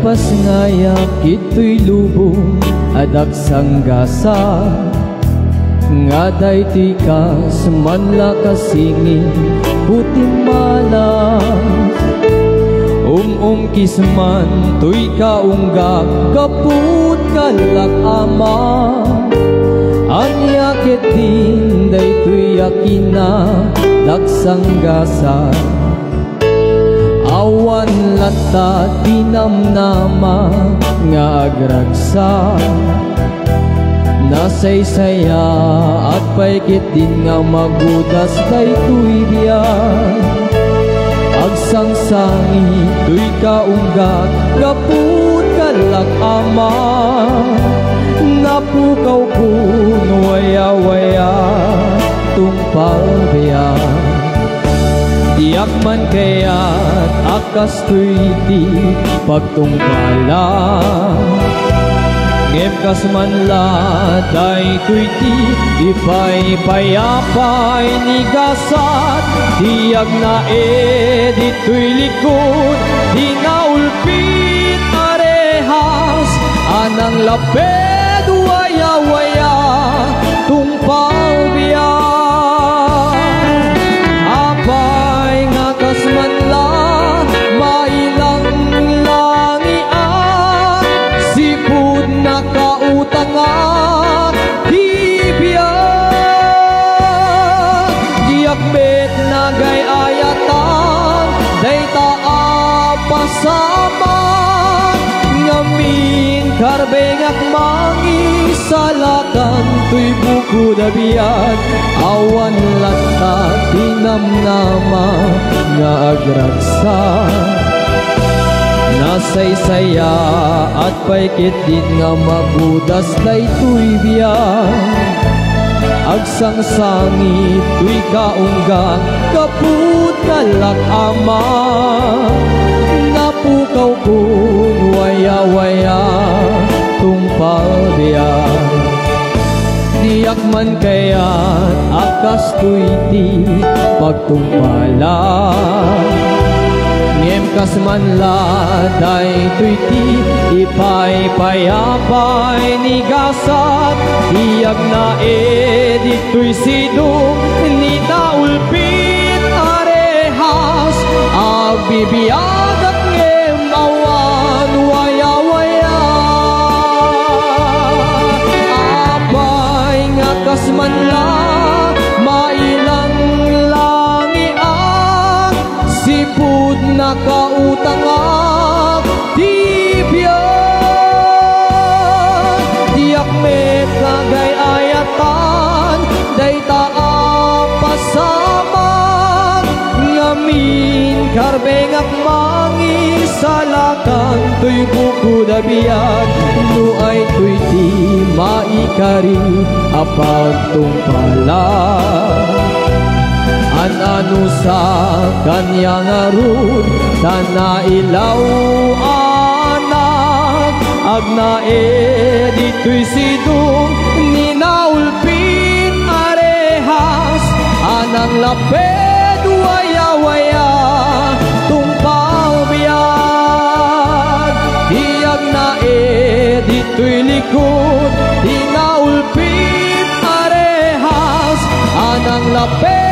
Pas ngayak ito'y lubong adak sanggasa nga daytoy kas manla kasingin puting malas kisman to'y kaunggak kaput kalak ama anyakit din daytoy yakina daksanggasan awan lata tinamnama nga agragsa nasaysaya at paikit din nga magudas daytoy diyan agsangsangi to'y kaunggat kaput kalak ama napukaw kun waya-waya tungpal biyan diak man kaya't akas to'y di pagtungpala ngem kas man laday to'y di ipay-payapay ni gasat diag na dito'y likod di naulpit arehas anang laped waya-waya tungpal biyan apay nga kas man la mailang langian sipud na kautanga hibyan diak bet na gay ayatan dayta apasaman ngamin karbengak mangisalakan to'y buko dabiyan awan lata tinamnama nga agragsa nasaysaya at paikit din nga mabudas daytoy biyan agsangsangi to'y kaunggat kaput kalak ama napukaw kun waya-waya tungpal biyan diak man kaya't akas to'y di pagtungpala ngem kas man laday to'y di ipay-payapay ni gasat diag na dito'y sidong ni naulpit arehas agbibiyag at ngem awan waya-waya apay nga kas man la mailang langian sipud na kautangak tibyan diak met kagay ayatan dayta apasaman ngamin karbengak mangisalakan to'y buko dabiyan no ay to'y di maikari apagtungpala ano sa kanyang arun tanailaw anak agnae dito'y sidong ninaulpin arehas anang laped waya-waya tungpal biyag diag nae dito'y likod ninaulpin arehas anang laped